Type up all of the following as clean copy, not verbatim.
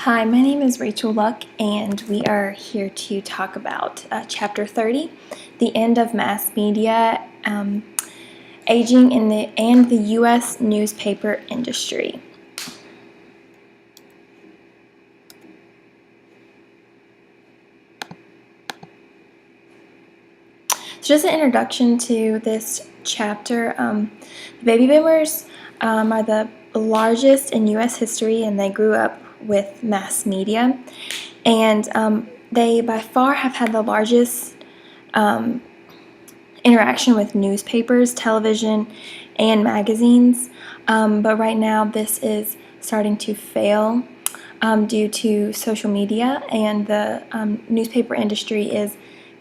Hi, my name is Rachel Luck, and we are here to talk about Chapter 30, The End of Mass Media, Aging and the U.S. Newspaper Industry. So just an introduction to this chapter. The baby boomers are the largest in U.S. history, and they grew up with mass media. And they by far have had the largest interaction with newspapers, television, and magazines. But right now this is starting to fail due to social media, and the newspaper industry is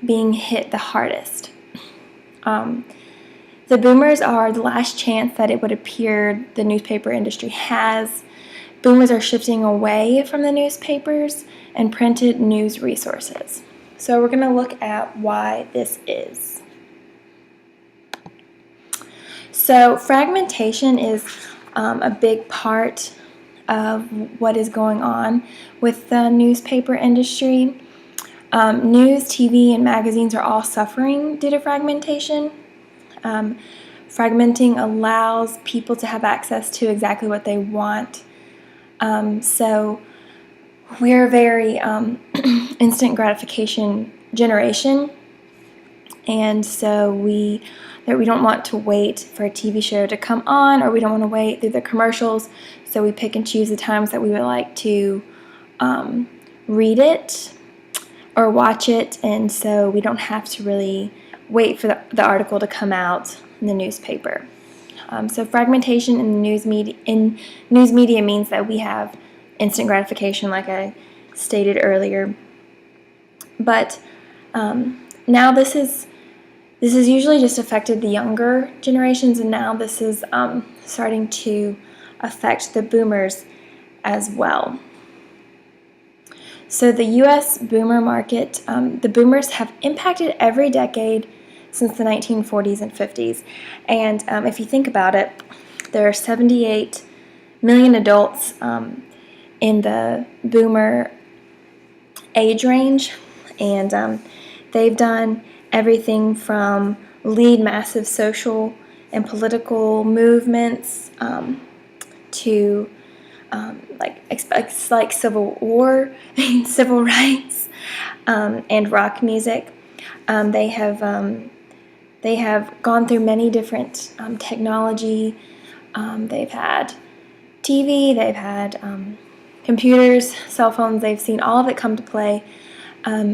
being hit the hardest. The boomers are the last chance that it would appear the newspaper industry has. Boomers are shifting away from the newspapers and printed news resources. So we're going to look at why this is. So fragmentation is a big part of what is going on with the newspaper industry. News, TV, and magazines are all suffering due to fragmentation. Fragmenting allows people to have access to exactly what they want. So we're a very instant gratification generation, and so we don't want to wait for a TV show to come on, or we don't want to wait through the commercials, so we pick and choose the times that we would like to read it or watch it, and so we don't have to really wait for the article to come out in the newspaper. So fragmentation in news media means that we have instant gratification, like I stated earlier. But now this is usually just affected the younger generations, and now this is starting to affect the boomers as well. So the U.S. boomer market, the boomers have impacted every decade since the 1940s and 50s. And if you think about it, there are 78 million adults in the boomer age range, and they've done everything from lead massive social and political movements to like Civil War, civil rights, and rock music. They have gone through many different technology. They've had TV, they've had computers, cell phones. They've seen all of it come to play.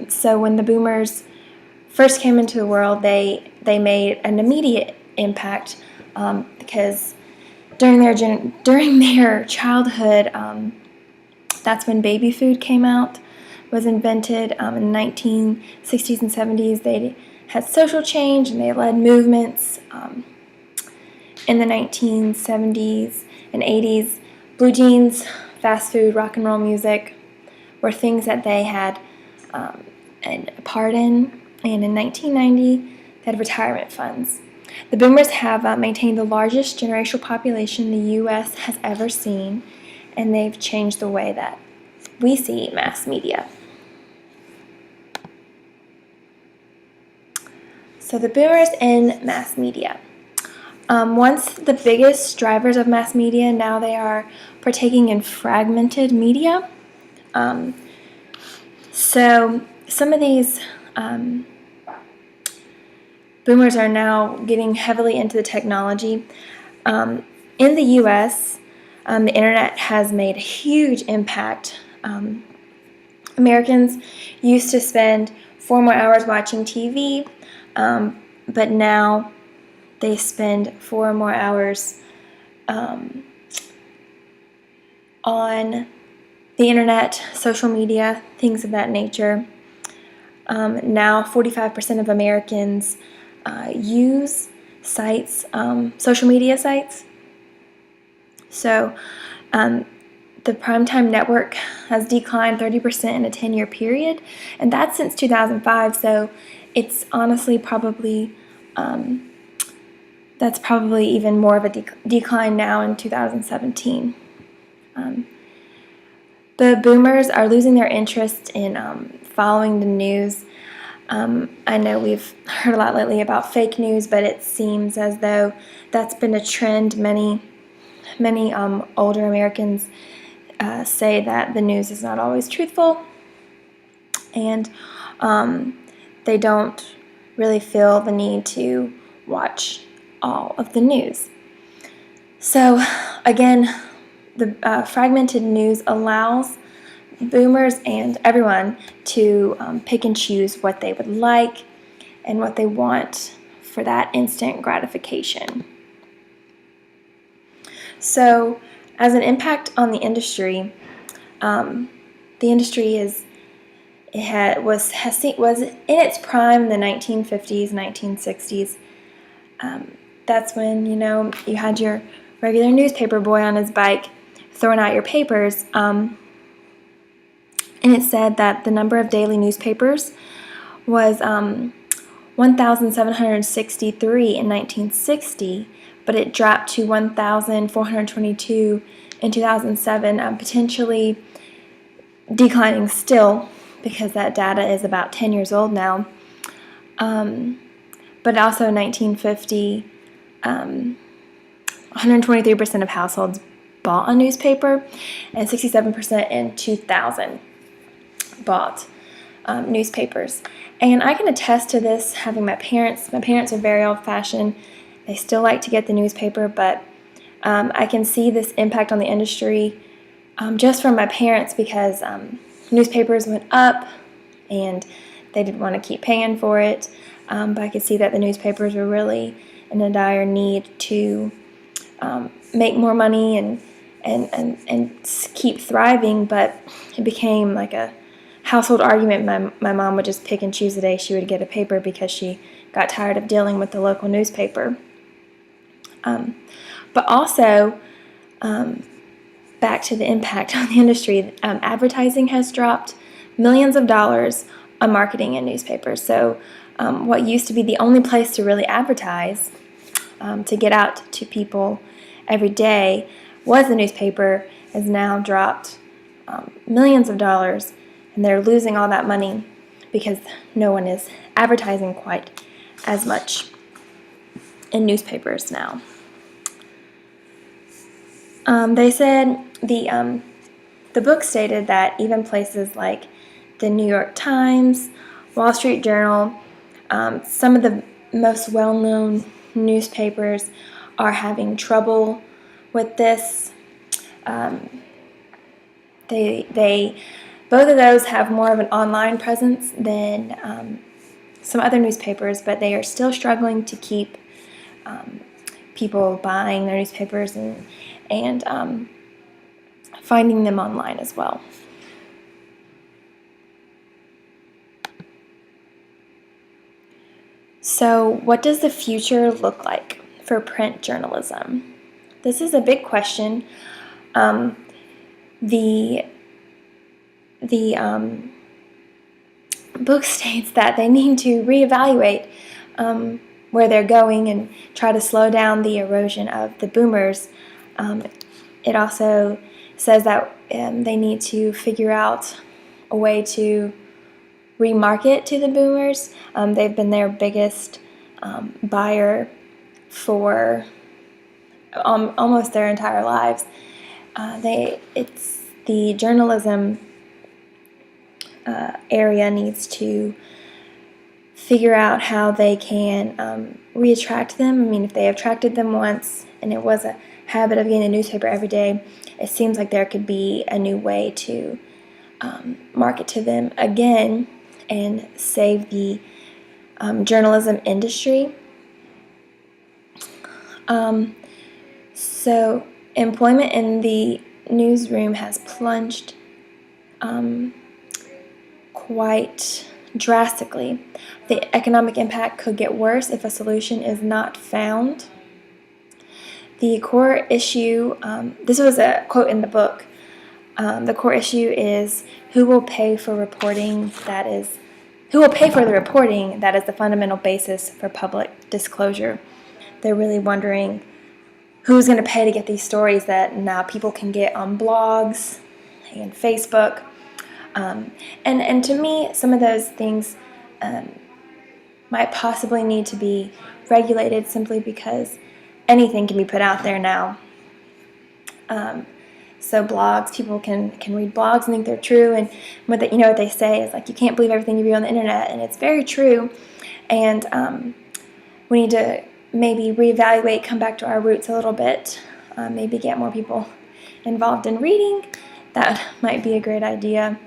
So when the boomers first came into the world, they made an immediate impact because during their childhood, that's when baby food came out, was invented in the 1960s and 70s. They had social change, and they led movements in the 1970s and 80s. Blue jeans, fast food, rock and roll music were things that they had a part in. And in 1990, they had retirement funds. The boomers have maintained the largest generational population the U.S. has ever seen, and they've changed the way that we see mass media. So the boomers in mass media. Once the biggest drivers of mass media, now they are partaking in fragmented media. So some of these boomers are now getting heavily into the technology. In the U.S., the internet has made a huge impact. Americans used to spend 4 more hours watching TV, but now they spend 4 more hours on the internet, social media, things of that nature. Now 45% of Americans use sites, social media sites. So the primetime network has declined 30% in a 10-year period, and that's since 2005. So it's honestly probably that's probably even more of a decline now in 2017. The boomers are losing their interest in following the news. I know we've heard a lot lately about fake news, but it seems as though that's been a trend. Many older Americans say that the news is not always truthful, and they don't really feel the need to watch all of the news. So again, the fragmented news allows boomers and everyone to pick and choose what they would like and what they want for that instant gratification. So as an impact on the industry, the industry was in its prime in the 1950s, 1960s. That's when you had your regular newspaper boy on his bike throwing out your papers. And it said that the number of daily newspapers was 1,763 in 1960, but it dropped to 1,422 in 2007, potentially declining still because that data is about 10 years old now. But also in 1950, 123% of households bought a newspaper, and 67% in 2000 bought newspapers. And I can attest to this, having my parents. My parents are very old-fashioned. They still like to get the newspaper, but I can see this impact on the industry just from my parents because newspapers went up and they didn't want to keep paying for it. But I could see that the newspapers were really in a dire need to make more money and keep thriving, but it became like a household argument. My mom would just pick and choose the day she would get a paper because she got tired of dealing with the local newspaper. But also, back to the impact on the industry, advertising has dropped millions of dollars on marketing in newspapers. So what used to be the only place to really advertise, to get out to people every day, was the newspaper, has now dropped millions of dollars, and they're losing all that money because no one is advertising quite as much in newspapers now. They said the book stated that even places like the New York Times, Wall Street Journal, some of the most well-known newspapers are having trouble with this. Both of those have more of an online presence than some other newspapers, but they are still struggling to keep people buying their newspapers and finding them online as well. So, what does the future look like for print journalism? This is a big question. The book states that they need to reevaluate where they're going and try to slow down the erosion of the boomers. It also says that they need to figure out a way to remarket to the boomers. They've been their biggest buyer for almost their entire lives. It's the journalism area needs to figure out how they can re-attract them. I mean, if they attracted them once and it was a habit of getting a newspaper every day, it seems like there could be a new way to market to them again and save the journalism industry. So employment in the newsroom has plunged quite drastically. The economic impact could get worse if a solution is not found. The core issue, this was a quote in the book, the core issue is who will pay for the reporting that is the fundamental basis for public disclosure. They're really wondering who's going to pay to get these stories that now people can get on blogs and Facebook. And to me, some of those things might possibly need to be regulated simply because anything can be put out there now. So blogs, people can read blogs and think they're true, and what they say is like, you can't believe everything you read on the internet, and it's very true. And we need to maybe reevaluate, come back to our roots a little bit, maybe get more people involved in reading. That might be a great idea.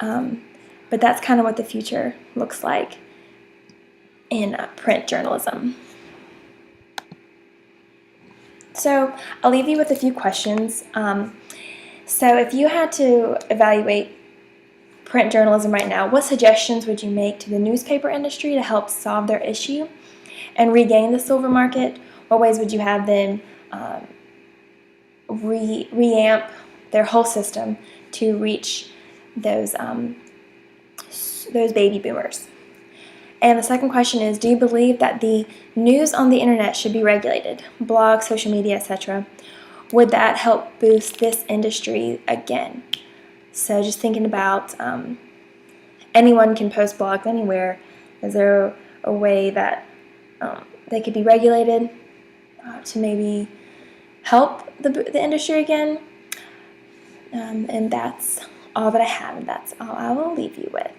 But that's kind of what the future looks like in print journalism. So I'll leave you with a few questions. So if you had to evaluate print journalism right now, what suggestions would you make to the newspaper industry to help solve their issue and regain the silver market? What ways would you have them reamp their whole system to reach those baby boomers? And the second question is, do you believe that the news on the internet should be regulated, blogs, social media, etc.? Would that help boost this industry again? So just thinking about anyone can post blogs anywhere. Is there a way that they could be regulated to maybe help the industry again? And that's all that I have, and that's all I will leave you with.